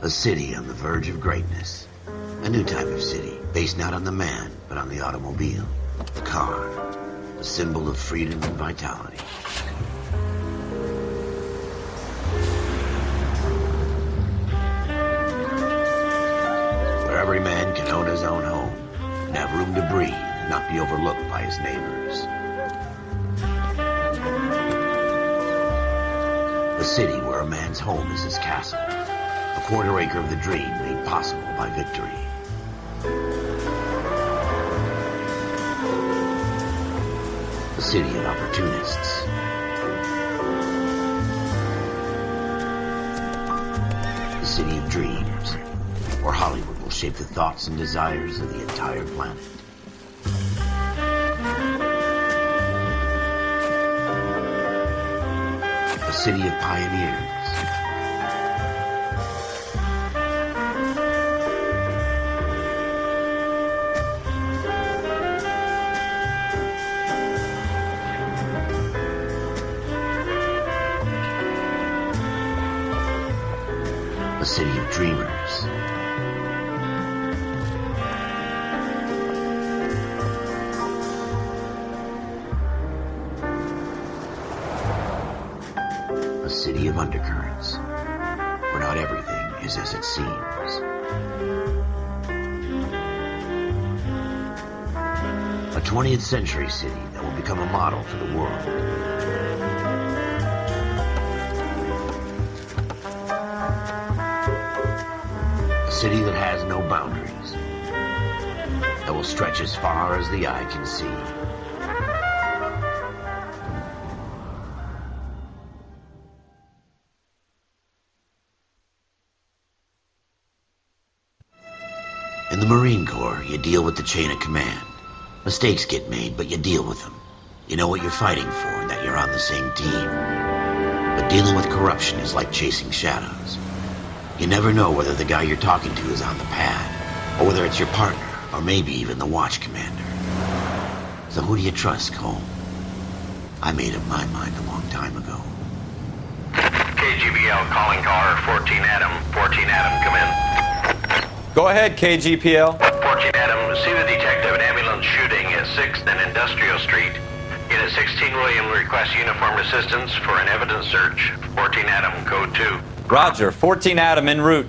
A city on the verge of greatness. A new type of city, based not on the man, but on the automobile. The car. A symbol of freedom and vitality. Where every man can own his own home, and have room to breathe, and not be overlooked by his neighbors. A city where a man's home is his castle. A quarter acre of the dream made possible by victory. A city of opportunists. A city of dreams, where Hollywood will shape the thoughts and desires of the entire planet. A city of pioneers. A city of dreamers. A city of undercurrents, where not everything is as it seems. A 20th century city that will become a model for the world. A city that has no boundaries, that will stretch as far as the eye can see. In the Marine Corps, you deal with the chain of command. Mistakes get made, but you deal with them. You know what you're fighting for and that you're on the same team. But dealing with corruption is like chasing shadows. You never know whether the guy you're talking to is on the pad, or whether it's your partner, or maybe even the watch commander. So who do you trust, Cole? I made up my mind a long time ago. KGBL calling car 14 Adam. 14 Adam, come in. Go ahead, KGPL. 14 Adam, see the detective an ambulance shooting at 6th and Industrial Street. Unit 16 William requests uniformed assistance for an evidence search. 14 Adam, code 2. Roger, 14 Adam en route.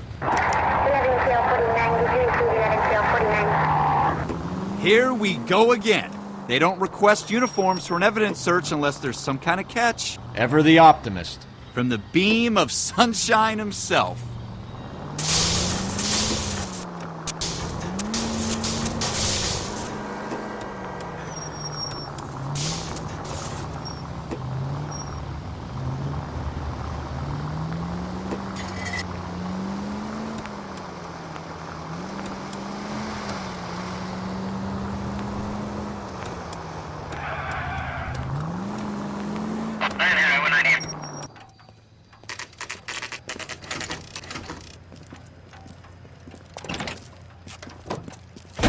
Here we go again. They don't request uniforms for an evidence search unless there's some kind of catch. Ever the optimist. From the beam of sunshine himself.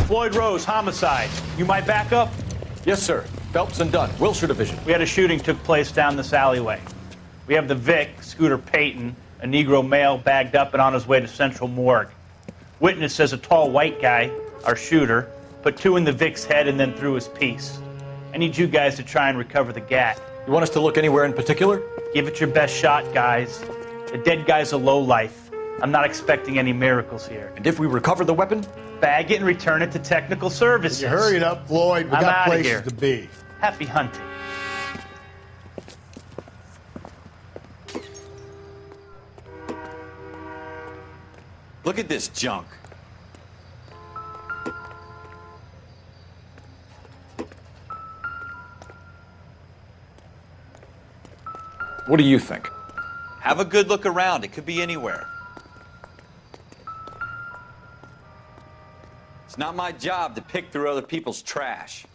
Floyd Rose, homicide. You might back up? Yes, sir. Phelps and Dunn, Wilshire Division. We had a shooting took place down this alleyway. We have the Vic, Scooter Payton, a Negro male bagged up and on his way to Central Morgue. Witness says a tall white guy, our shooter, put 2 in the Vic's head and then threw his piece. I need you guys to try and recover the gat. You want us to look anywhere in particular? Give it your best shot, guys. The dead guy's a lowlife. I'm not expecting any miracles here. And if we recover the weapon? Bag it and return it to technical services. You hurry it up, Floyd. We I'm got outta places here. to be. Happy hunting. Look at this junk. What do you think? Have a good look around. It could be anywhere. It's not my job to pick through other people's trash.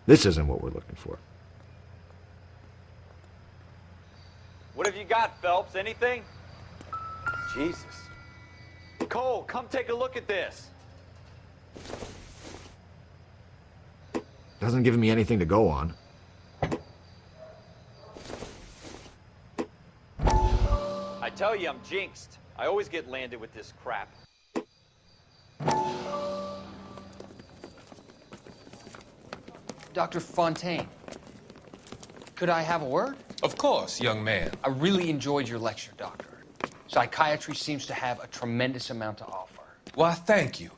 This isn't what we're looking for. What have you got, Phelps? Anything? Jesus. Cole, come take a look at this. Doesn't give me anything to go on. I tell you, I'm jinxed. I always get landed with this crap. Dr. Fontaine, could I have a word? Of course, young man. I really enjoyed your lecture, Doctor. Psychiatry seems to have a tremendous amount to offer. Why, thank you.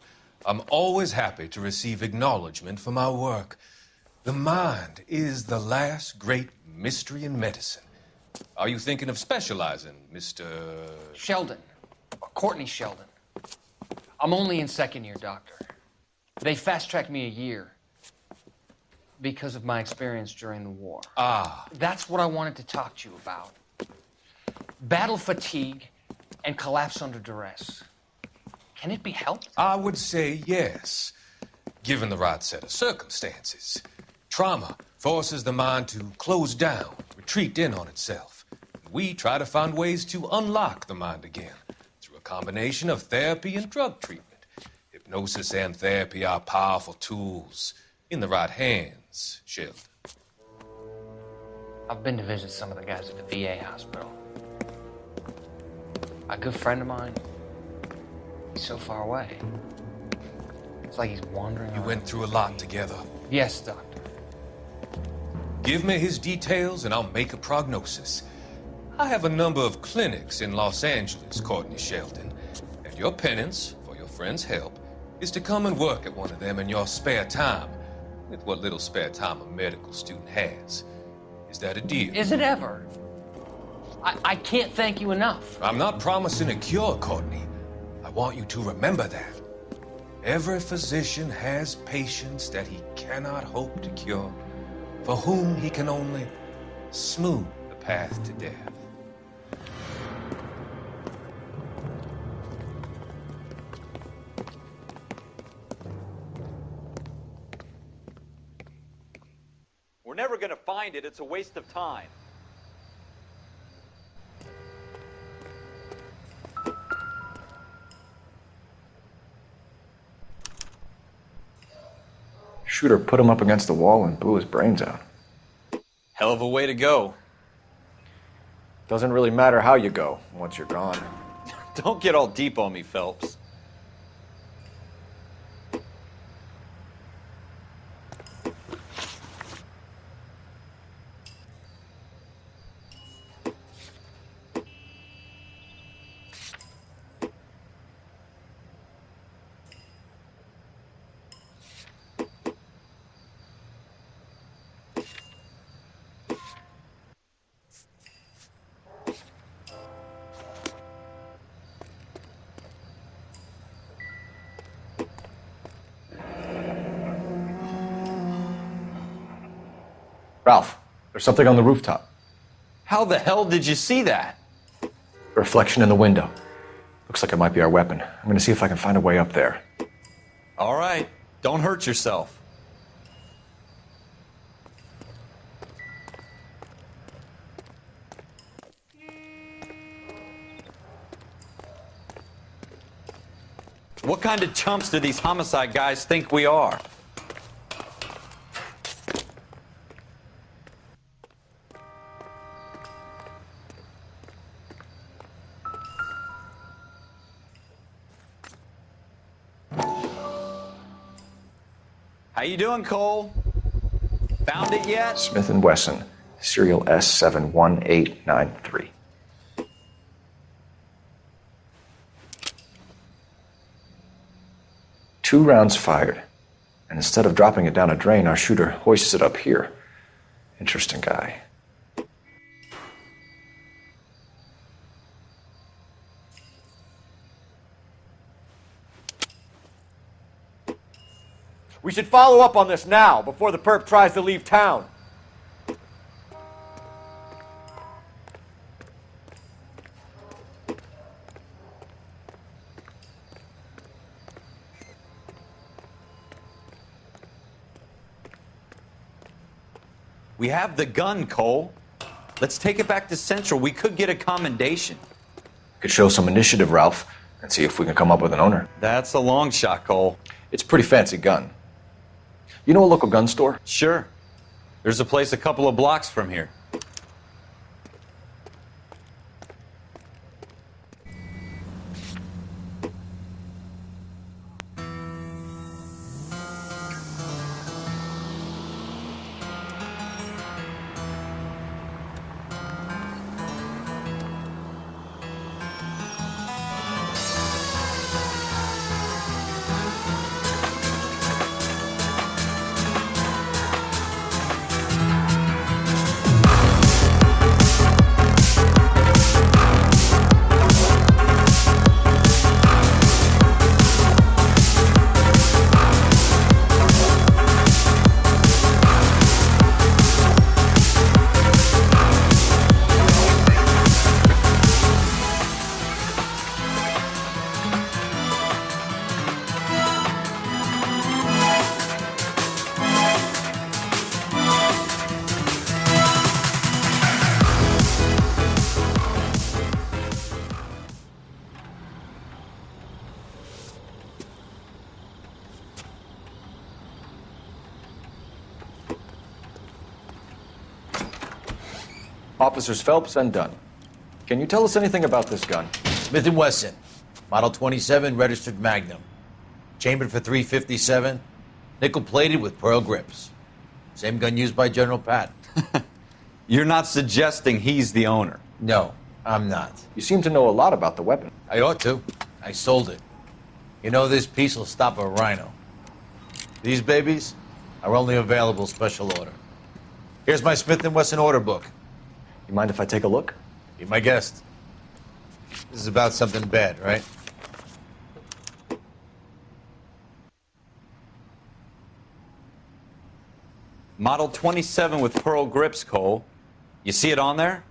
I'm always happy to receive acknowledgement for my work. The mind is the last great mystery in medicine. Are you thinking of specializing, Mr. Sheldon, or Courtney Sheldon. I'm only in second year, Doctor. They fast-tracked me a year because of my experience during the war. Ah. That's what I wanted to talk to you about. Battle fatigue and collapse under duress. Can it be helped? I would say yes, given the right set of circumstances. Trauma forces the mind to close down, retreat in on itself. We try to find ways to unlock the mind again through a combination of therapy and drug treatment. Hypnosis and therapy are powerful tools in the right hands, Sheldon. I've been to visit some of the guys at the VA hospital. A good friend of mine, he's so far away. It's like he's wandering You around. went through a lot together. Yes, Doctor. Give me his details and I'll make a prognosis. I have a number of clinics in Los Angeles, Courtney Sheldon, and your penance for your friend's help is to come and work at one of them in your spare time, with what little spare time a medical student has. Is that a deal? Is it ever? I can't thank you enough. I'm not promising a cure, Courtney. I want you to remember that. Every physician has patients that he cannot hope to cure, for whom he can only smooth the path to death. We're never gonna find it. It's a waste of time. Shooter put him up against the wall and blew his brains out. Hell of a way to go. Doesn't really matter how you go once you're gone. Don't get all deep on me, Phelps. Ralph, there's something on the rooftop. How the hell did you see that? A reflection in the window. Looks like it might be our weapon. I'm gonna see if I can find a way up there. All right. Don't hurt yourself. What kind of chumps do these homicide guys think we are? How you doing, Cole? Found it yet? Smith & Wesson, serial S71893. Two rounds fired, and instead of dropping it down a drain, our shooter hoists it up here. Interesting guy. We should follow up on this now, before the perp tries to leave town. We have the gun, Cole. Let's take it back to Central. We could get a commendation. Could show some initiative, Ralph, and see if we can come up with an owner. That's a long shot, Cole. It's a pretty fancy gun. You know a local gun store? Sure. There's a place a couple of blocks from here. Officers Phelps and Dunn. Can you tell us anything about this gun? Smith & Wesson, Model 27, registered Magnum. Chambered for .357, nickel-plated with pearl grips. Same gun used by General Patton. You're not suggesting he's the owner? No, I'm not. You seem to know a lot about the weapon. I ought to. I sold it. You know, this piece will stop a rhino. These babies are only available special order. Here's my Smith & Wesson order book. You mind if I take a look? Be my guest. This is about something bad, right? Model 27 with pearl grips, Cole. You see it on there?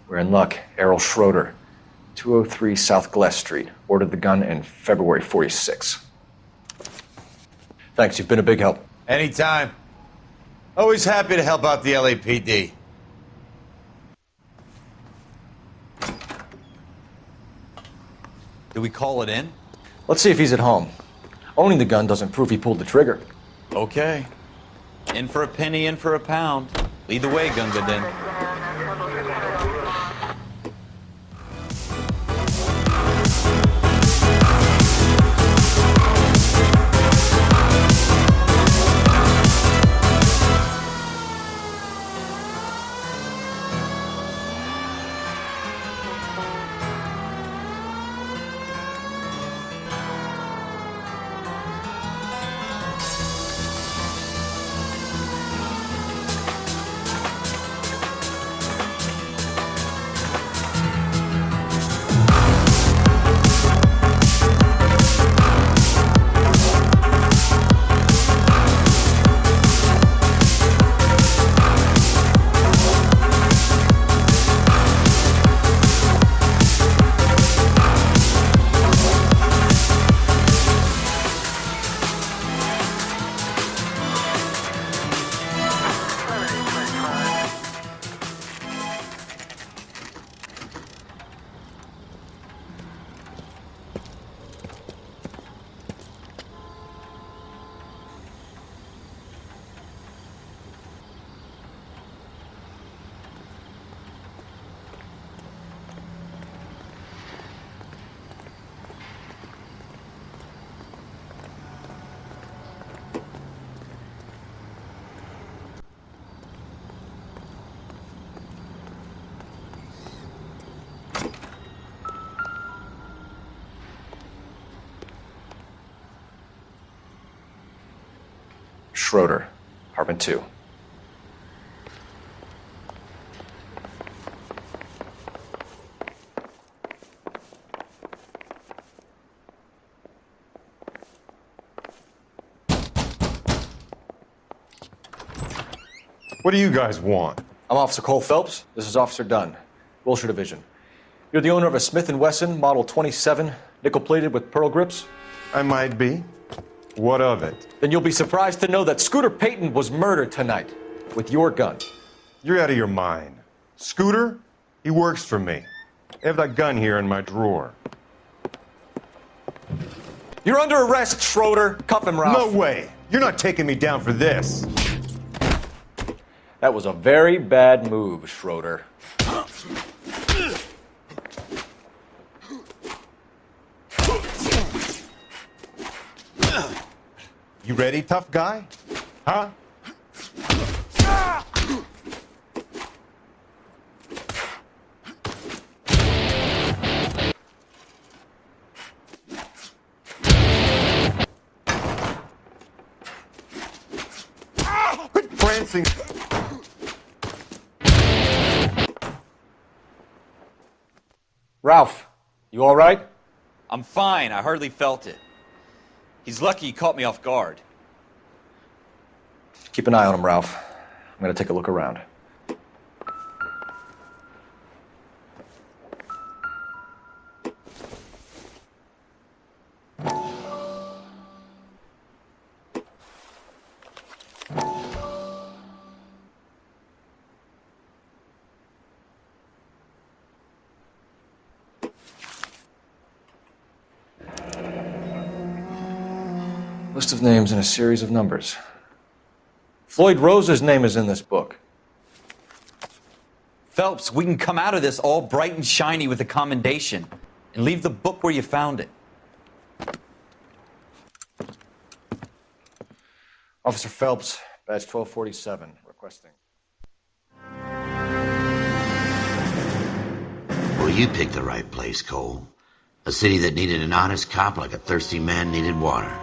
We're in luck. Errol Schroeder, 203 South Glass Street. Ordered the gun in February '46. Thanks, you've been a big help. Anytime. Always happy to help out the LAPD. Do we call it in? Let's see if he's at home. Owning the gun doesn't prove he pulled the trigger. Okay. In for a penny, in for a pound. Lead the way, Gunga Din. Schroeder, apartment 2. What do you guys want? I'm Officer Cole Phelps. This is Officer Dunn, Wilshire Division. You're the owner of a Smith & Wesson Model 27, nickel-plated with pearl grips? I might be. What of it? Then you'll be surprised to know that Scooter Payton was murdered tonight with your gun. You're out of your mind. Scooter? He works for me. I have that gun here in my drawer. You're under arrest, Schroeder. Cuff him, Ralph. No way. You're not taking me down for this. That was a very bad move, Schroeder. You ready, tough guy? Huh? Quit prancing. Ralph, you all right? I'm fine. I hardly felt it. He's lucky he caught me off guard. Keep an eye on him, Ralph. I'm going to take a look around. List of names and a series of numbers. Floyd Rose's name is in this book. Phelps, we can come out of this all bright and shiny with a commendation and leave the book where you found it. Officer Phelps, badge 1247, requesting. Well, you picked the right place, Cole. A city that needed an honest cop like a thirsty man needed water.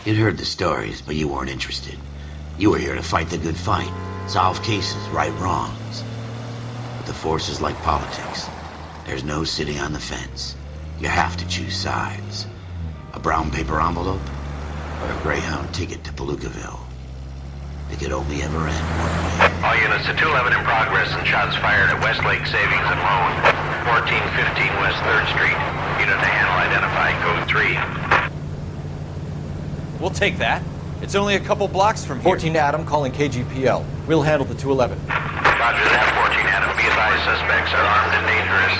You'd heard the stories, but you weren't interested. You were here to fight the good fight, solve cases, right wrongs. But the force is like politics. There's no sitting on the fence. You have to choose sides. A brown paper envelope or a Greyhound ticket to Palookaville. It could only ever end one way. All units to 211 in progress and shots fired at Westlake Savings and Loan, 1415 West 3rd Street. Unit to handle identified, code 3. We'll take that. It's only a couple blocks from here. 14 Adam calling KGPL. We'll handle the 211. Roger that, 14 Adam. Be advised, suspects are armed and dangerous.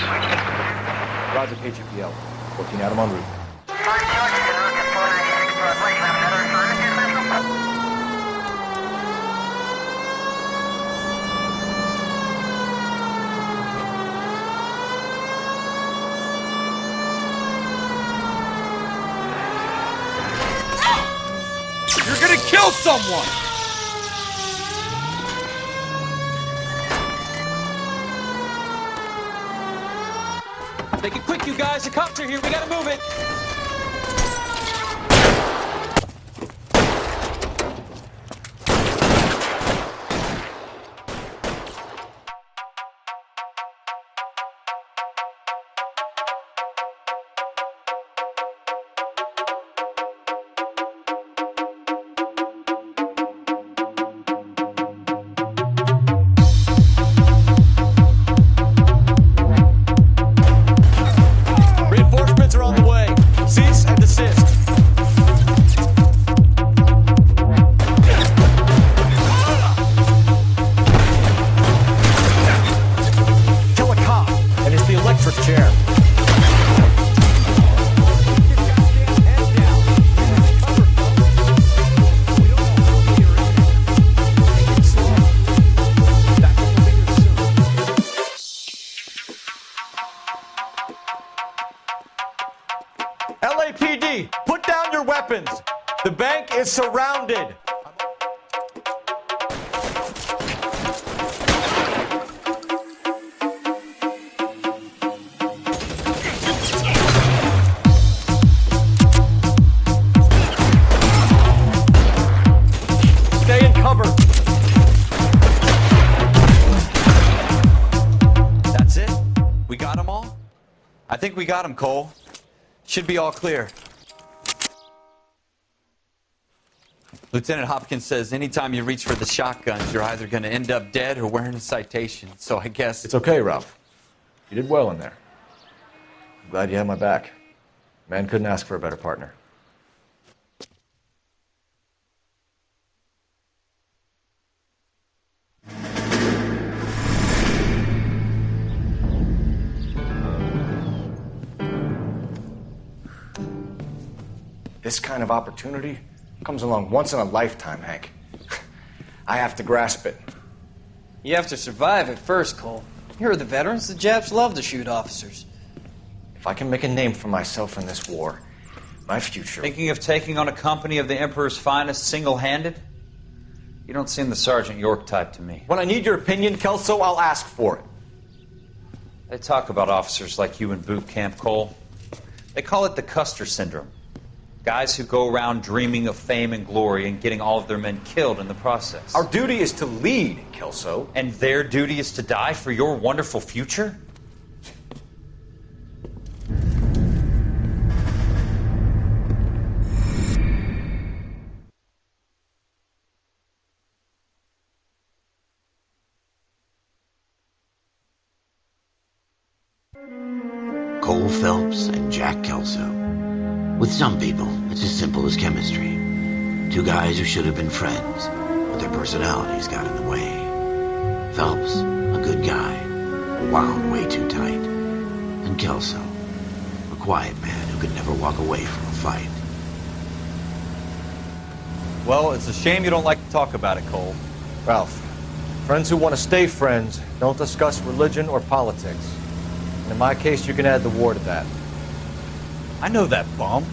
Roger KGPL. 14 Adam en route. You're gonna kill someone! Make it quick, you guys. The cops are here. We gotta move it. Reinforcements are on the way. Cease and desist. Kill a cop, and it's the electric chair. LAPD, put down your weapons. The bank is surrounded. Stay in cover. That's it? We got them all? I think we got them, Cole. Should be all clear. Lieutenant Hopkins says anytime you reach for the shotguns, you're either going to end up dead or wearing a citation. So I guess... It's okay, Ralph. You did well in there. I'm glad you had my back. Man couldn't ask for a better partner. This kind of opportunity comes along once in a lifetime, Hank. I have to grasp it. You have to survive it first, Cole. Here are the veterans. The Japs love to shoot officers. If I can make a name for myself in this war, my future... Thinking of taking on a company of the Emperor's finest single-handed? You don't seem the Sergeant York type to me. When I need your opinion, Kelso, I'll ask for it. They talk about officers like you in boot camp, Cole. They call it the Custer syndrome. Guys who go around dreaming of fame and glory and getting all of their men killed in the process. Our duty is to lead, Kelso. And their duty is to die for your wonderful future? Cole Phelps and Jack Kelso. With some people, it's as simple as chemistry. Two guys who should have been friends, but their personalities got in the way. Phelps, a good guy, wound way too tight. And Kelso, a quiet man who could never walk away from a fight. Well, it's a shame you don't like to talk about it, Cole. Ralph, friends who want to stay friends don't discuss religion or politics. And in my case, you can add the war to that. I know that bum.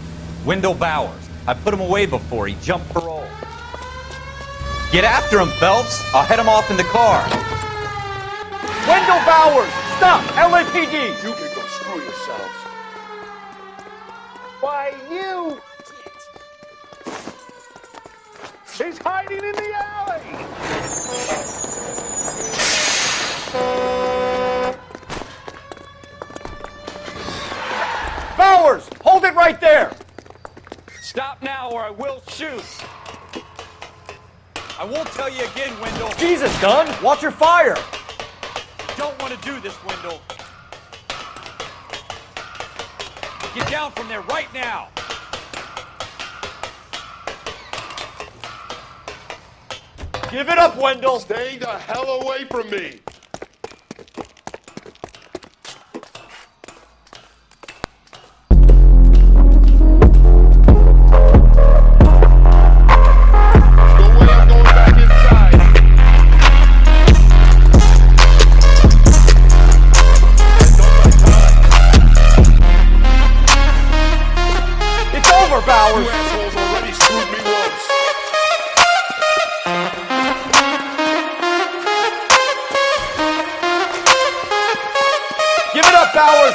Wendell Bowers. I put him away before. He jumped parole. Get after him, Phelps. I'll head him off in the car. Wendell Bowers! Stop! LAPD! You can go screw yourselves. Why, you... He's hiding in the alley! Bowers! Hold it right there! Stop now or I will shoot! I won't tell you again, Wendell. Jesus, Dunn! Watch your fire! Don't want to do this, Wendell. Get down from there right now. Give it up, Wendell! Stay the hell away from me!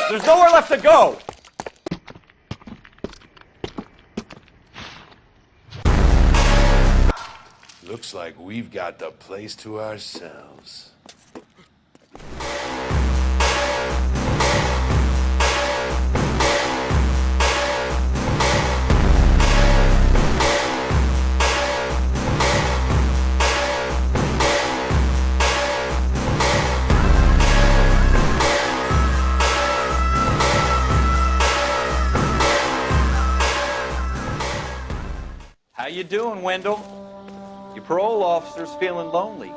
There's nowhere left to go! Looks like we've got the place to ourselves. How you doing, Wendell? Your parole officer's feeling lonely.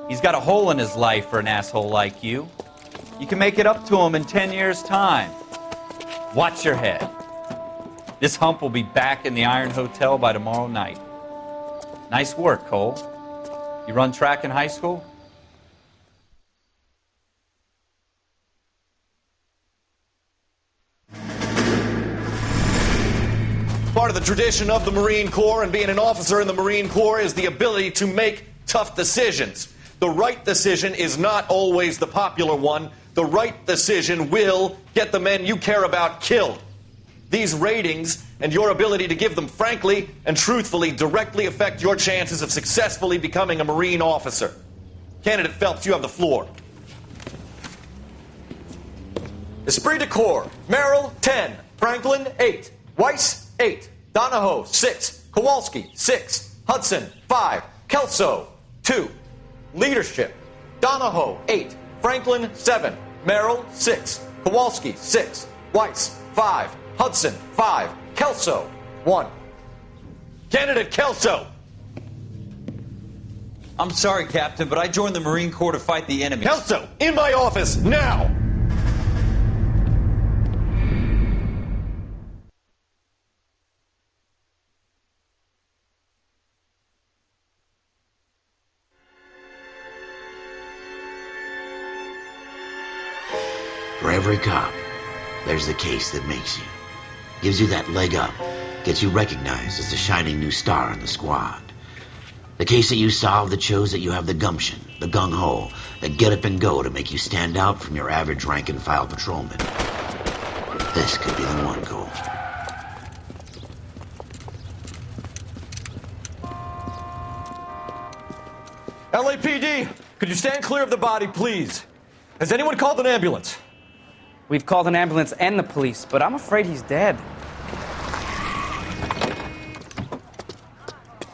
He's got a hole in his life for an asshole like you. You can make it up to him in 10 years' time. Watch your head. This hump will be back in the Iron Hotel by tomorrow night. Nice work, Cole. You run track in high school? Part of the tradition of the Marine Corps and being an officer in the Marine Corps is the ability to make tough decisions. The right decision is not always the popular one. The right decision will get the men you care about killed. These ratings and your ability to give them frankly and truthfully directly affect your chances of successfully becoming a Marine officer. Candidate Phelps, you have the floor. Esprit de Corps, Merrill, 10. Franklin, 8. Weiss, 8. Donahoe, 6. Kowalski, 6. Hudson, 5. Kelso, 2. Leadership, Donahoe, 8. Franklin, 7. Merrill, 6. Kowalski, 6. Weiss, 5. Hudson, 5. Kelso, 1. Candidate Kelso. I'm sorry, Captain, but I joined the Marine Corps to fight the enemy. Kelso, in my office, now! For every cop, there's the case that makes you. Gives you that leg up. Gets you recognized as the shining new star in the squad. The case that you solve that shows that you have the gumption, the gung-ho, the get up and go to make you stand out from your average rank-and-file patrolman. This could be the one, Cole. LAPD, could you stand clear of the body, please? Has anyone called an ambulance? We've called an ambulance and the police, but I'm afraid he's dead.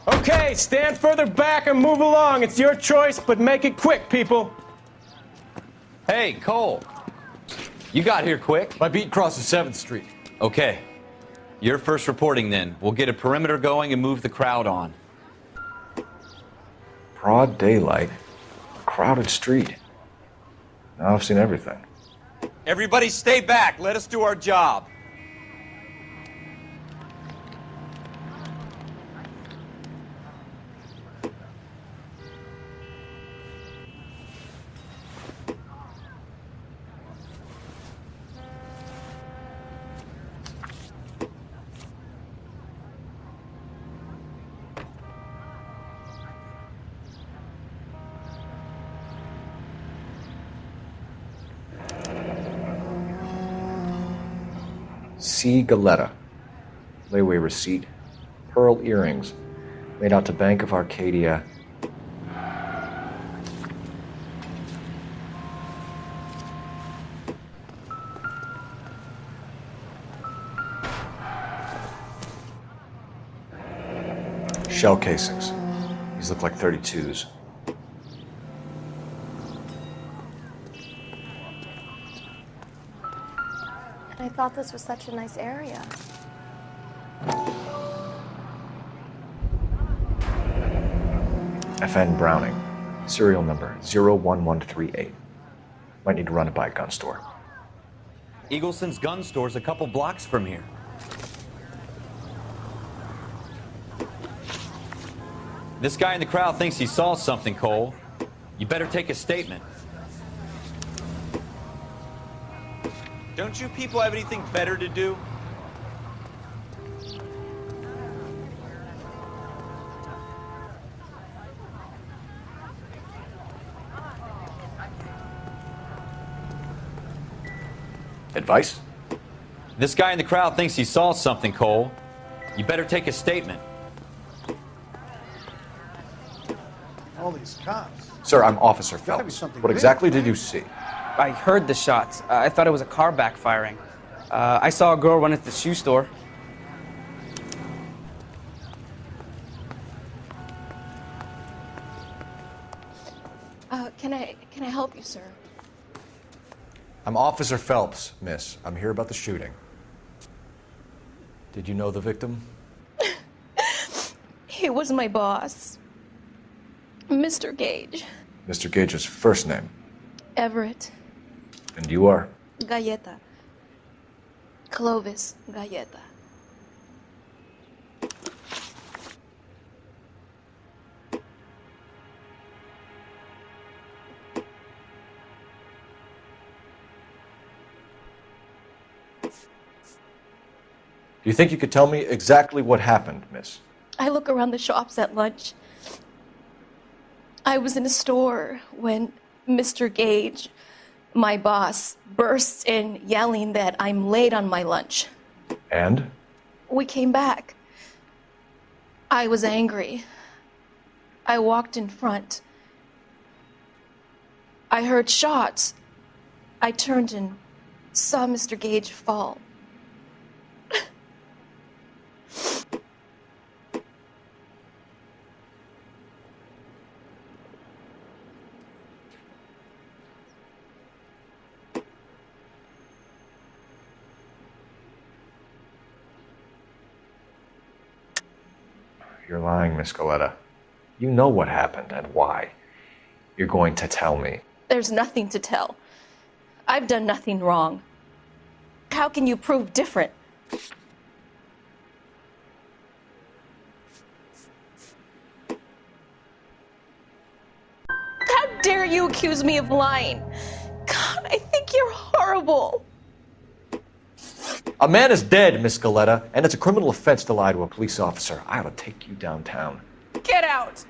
Okay, stand further back and move along. It's your choice, but make it quick, people. Hey, Cole. You got here quick. My beat crosses 7th Street. Okay. You're first reporting then. We'll get a perimeter going and move the crowd on. Broad daylight. A crowded street. Now I've seen everything. Everybody stay back. Let us do our job. C. Galetta. Layaway receipt. Pearl earrings. Made out to Bank of Arcadia. Shell casings. These look like 32s. I thought this was such a nice area. FN Browning. Serial number 01138. Might need to run it by a gun store. Eagleson's gun store's a couple blocks from here. This guy in the crowd thinks he saw something, Cole. You better take a statement. Don't you people have anything better to do? Advice? This guy in the crowd thinks he saw something, Cole. You better take a statement. All these cops. Sir, I'm Officer Gotta be Phelps. something What big. exactly did you see? I heard the shots. I thought it was a car backfiring. I saw a girl run into the shoe store. Can I help you, sir? I'm Officer Phelps, miss. I'm here about the shooting. Did you know the victim? He was my boss, Mr. Gage. Mr. Gage's first name. Everett. And you are? Galleta. Clovis Galleta. Do you think you could tell me exactly what happened, miss? I look around the shops at lunch. I was in a store when Mr. Gage, my boss, bursts in yelling that I'm late on my lunch. And? We came back. I was angry. I walked in front. I heard shots. I turned and saw Mr. Gage fall. You're lying, Miss Galetta. You know what happened and why. You're going to tell me. There's nothing to tell. I've done nothing wrong. How can you prove different? How dare you accuse me of lying? God, I think you're horrible. A man is dead, Miss Galetta, and it's a criminal offense to lie to a police officer. I ought to take you downtown. Get out.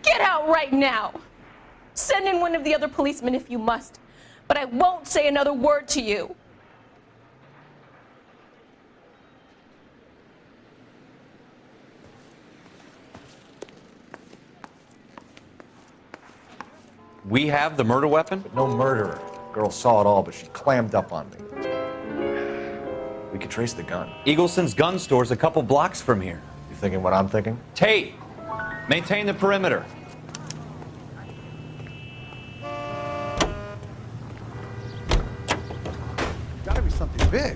Get out right now. Send in one of the other policemen if you must, but I won't say another word to you. We have the murder weapon? But no murderer. Girl saw it all, but she clammed up on me. We could trace the gun. Eagleson's gun store's a couple blocks from here. You thinking what I'm thinking? Tate, maintain the perimeter. Gotta be something big.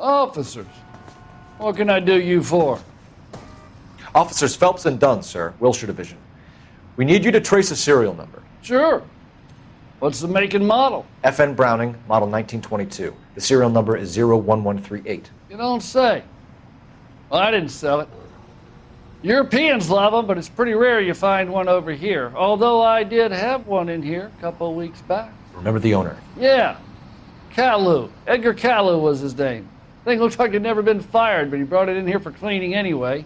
Officers, what can I do you for? Officers Phelps and Dunn, sir, Wilshire Division. We need you to trace a serial number. Sure. What's the make and model? FN Browning, model 1922. The serial number is 01138. You don't say. Well, I didn't sell it. Europeans love them, but it's pretty rare you find one over here. Although I did have one in here a couple of weeks back. Remember the owner? Yeah. Kalu. Edgar Kalu was his name. Thing looked like he'd never been fired, but he brought it in here for cleaning anyway.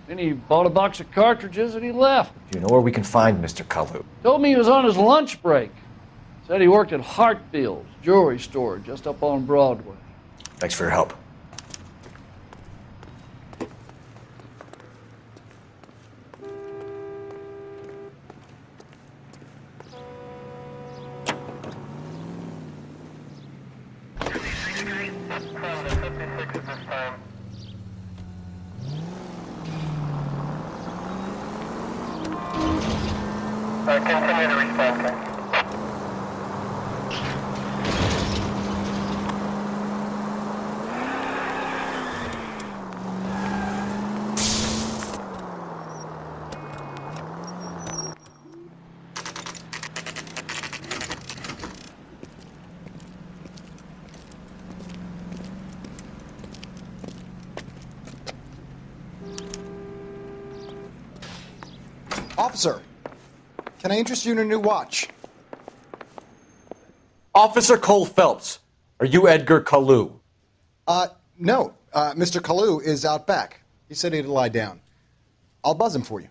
Then he bought a box of cartridges and he left. Do you know where we can find Mr. Kalu? Told me he was on his lunch break. Said he worked at Hartfield's jewelry store just up on Broadway. Thanks for your help. Continue to respond, sir. Officer, can I interest you in a new watch? Officer Cole Phelps, are you Edgar Kalu? No. Mr. Kalu is out back. He said he'd lie down. I'll buzz him for you.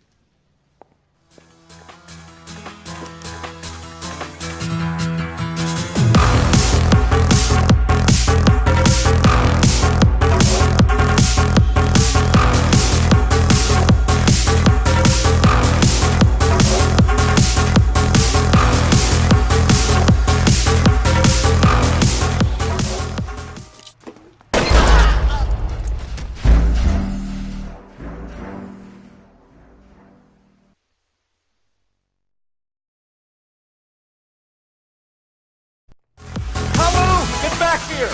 Get back here!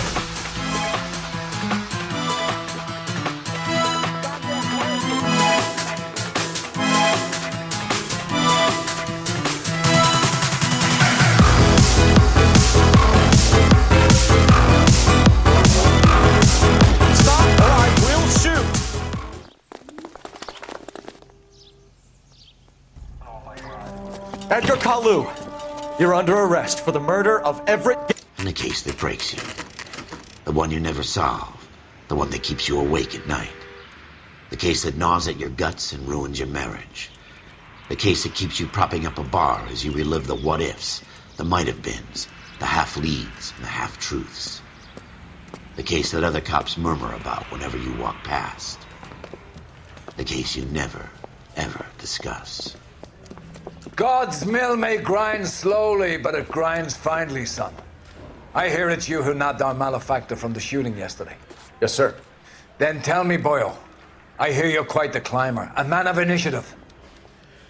Stop or I will shoot! Edgar Kalu, you're under arrest for the murder of Everett... And the case that breaks you. The one you never solve. The one that keeps you awake at night. The case that gnaws at your guts and ruins your marriage. The case that keeps you propping up a bar as you relive the what-ifs, the might-have-beens, the half-leads, and the half-truths. The case that other cops murmur about whenever you walk past. The case you never, ever discuss. God's mill may grind slowly, but it grinds finely, son. I hear it's you who nabbed our malefactor from the shooting yesterday. Yes, sir. Then tell me, Boyle, I hear you're quite the climber, a man of initiative.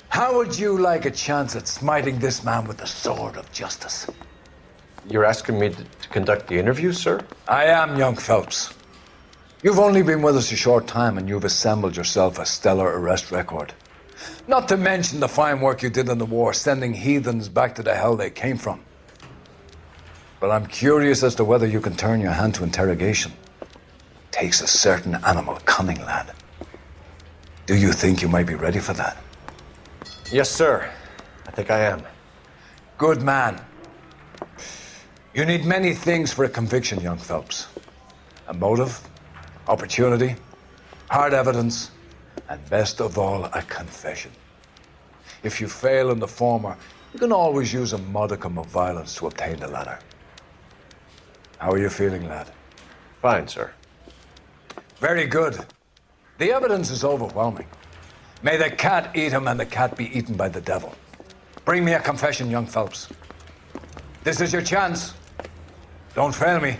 How would you like a chance at smiting this man with the sword of justice? You're asking me to conduct the interview, sir? I am, young Phelps. You've only been with us a short time and you've assembled yourself a stellar arrest record. Not to mention the fine work you did in the war, sending heathens back to the hell they came from. But I'm curious as to whether you can turn your hand to interrogation. Takes a certain animal cunning, lad. Do you think you might be ready for that? Yes, sir. I think I am. Good man. You need many things for a conviction, young Phelps. A motive, opportunity, hard evidence, and best of all, a confession. If you fail in the former, you can always use a modicum of violence to obtain the latter. How are you feeling, lad? Fine, sir. Very good. The evidence is overwhelming. May the cat eat him and the cat be eaten by the devil. Bring me a confession, young Phelps. This is your chance. Don't fail me.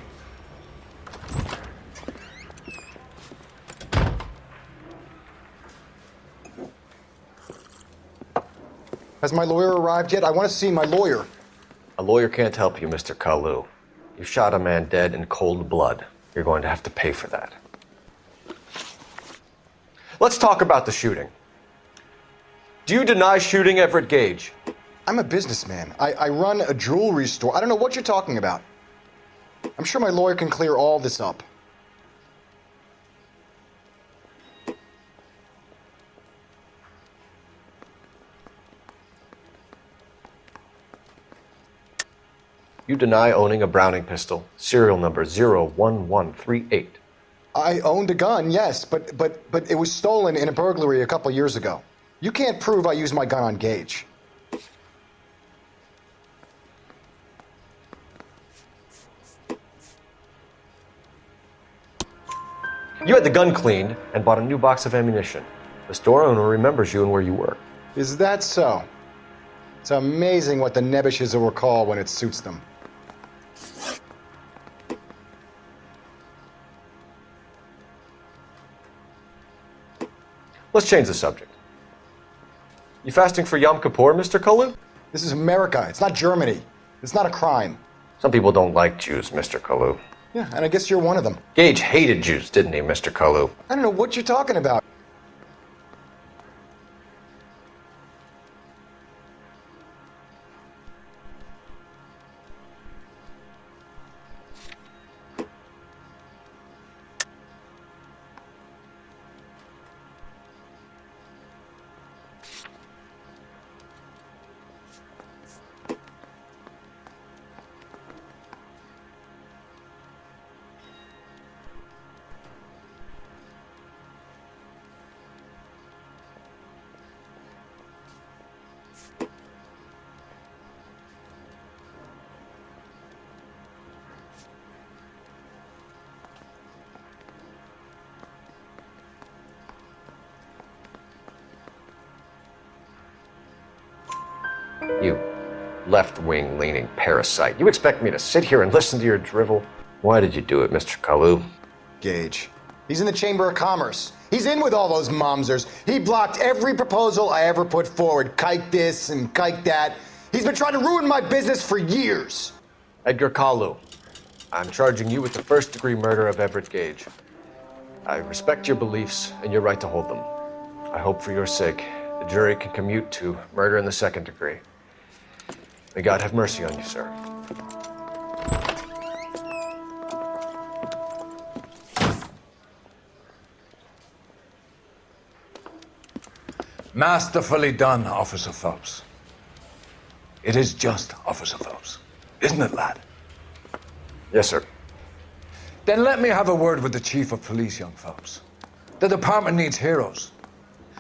Has my lawyer arrived yet? I want to see my lawyer. A lawyer can't help you, Mr. Kalu. You shot a man dead in cold blood. You're going to have to pay for that. Let's talk about the shooting. Do you deny shooting Everett Gage? I'm a businessman. I run a jewelry store. I don't know what you're talking about. I'm sure my lawyer can clear all this up. You deny owning a Browning pistol, serial number 01138. I owned a gun, yes, but it was stolen in a burglary a couple years ago. You can't prove I used my gun on Gage. You had the gun cleaned and bought a new box of ammunition. The store owner remembers you and where you work. Is that so? It's amazing what the Nebbishes will recall when it suits them. Let's change the subject. You fasting for Yom Kippur, Mr. Kalu? This is America. It's not Germany. It's not a crime. Some people don't like Jews, Mr. Kalu. Yeah, and I guess you're one of them. Gage hated Jews, didn't he, Mr. Kalu? I don't know what you're talking about. You left-wing leaning parasite. You expect me to sit here and listen to your drivel? Why did you do it, Mr. Kalu? Gage. He's in the Chamber of Commerce. He's in with all those momsers. He blocked every proposal I ever put forward. Kike this and kike that. He's been trying to ruin my business for years. Edgar Kalu, I'm charging you with the first-degree murder of Everett Gage. I respect your beliefs and your right to hold them. I hope for your sake the jury can commute to murder in the second degree. May God have mercy on you, sir. Masterfully done, Officer Phelps. It is just, Officer Phelps. Isn't it, lad? Yes, sir. Then let me have a word with the Chief of Police, young Phelps. The department needs heroes.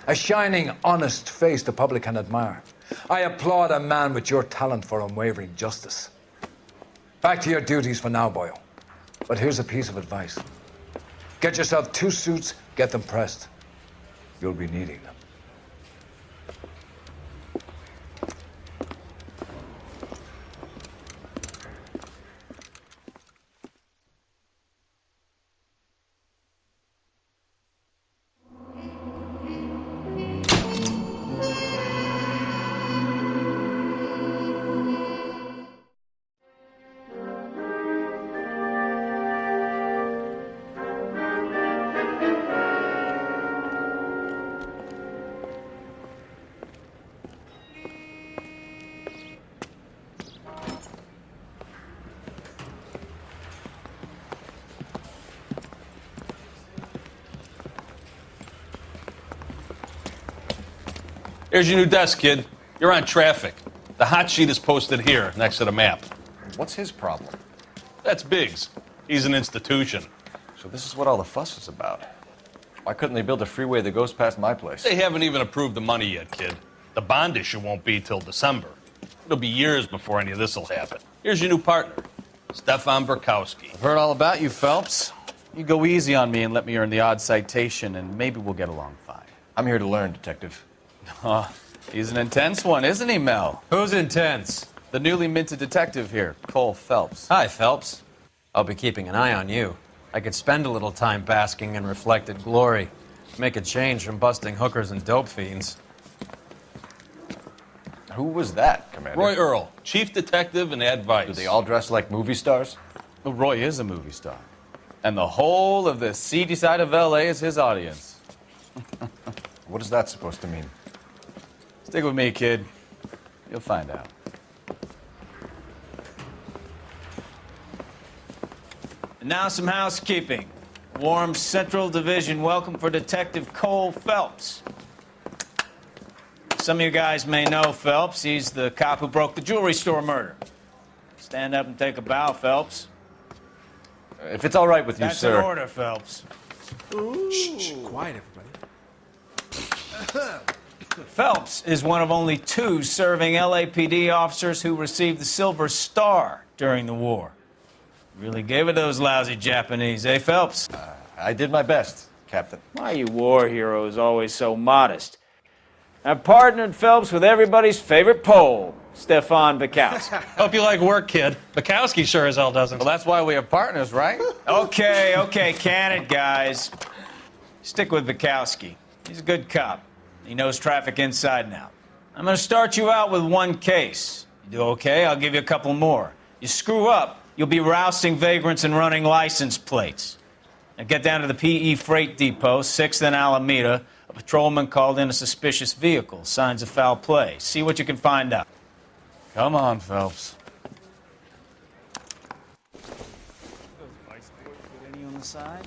A shining, honest face the public can admire. I applaud a man with your talent for unwavering justice. Back to your duties for now, boyo. But here's a piece of advice. Get yourself 2 suits, get them pressed. You'll be needing them. Here's your new desk, kid. You're on traffic. The hot sheet is posted here, next to the map. What's his problem? That's Biggs. He's an institution. So this is what all the fuss is about. Why couldn't they build a freeway that goes past my place? They haven't even approved the money yet, kid. The bond issue won't be till December. It'll be years before any of this will happen. Here's your new partner, Stefan Burkowski. I've heard all about you, Phelps. You go easy on me and let me earn the odd citation, and maybe we'll get along fine. I'm here to learn, Detective. Oh, he's an intense one, isn't he, Mel? Who's intense? The newly minted detective here, Cole Phelps. Hi, Phelps. I'll be keeping an eye on you. I could spend a little time basking in reflected glory. Make a change from busting hookers and dope fiends. Who was that, Commander? Roy Earl, chief detective and advice. Do they all dress like movie stars? Well, Roy is a movie star. And the whole of the seedy side of L.A. is his audience. What is that supposed to mean? Stick with me, kid. You'll find out. And now some housekeeping. Warm Central Division welcome for Detective Cole Phelps. Some of you guys may know Phelps. He's the cop who broke the jewelry store murder. Stand up and take a bow, Phelps. If it's all right with you, That's sir. an order, Phelps. Shh, quiet, everybody. Phelps is one of only 2 serving LAPD officers who received the Silver Star during the war. Really gave it those lousy Japanese, eh, Phelps? I did my best, Captain. Why are you war heroes always so modest? I've partnered Phelps with everybody's favorite Pole, Stefan Bukowski. Hope you like work, kid. Bukowski sure as hell doesn't. Well, that's why we have partners, right? Okay, can it, guys. Stick with Bukowski. He's a good cop. He knows traffic inside and out. I'm going to start you out with 1 case. You do okay, I'll give you a couple more. You screw up, you'll be rousting vagrants and running license plates. Now get down to the PE Freight Depot, 6th and Alameda. A patrolman called in a suspicious vehicle. Signs of foul play. See what you can find out. Come on, Phelps. Any on the side?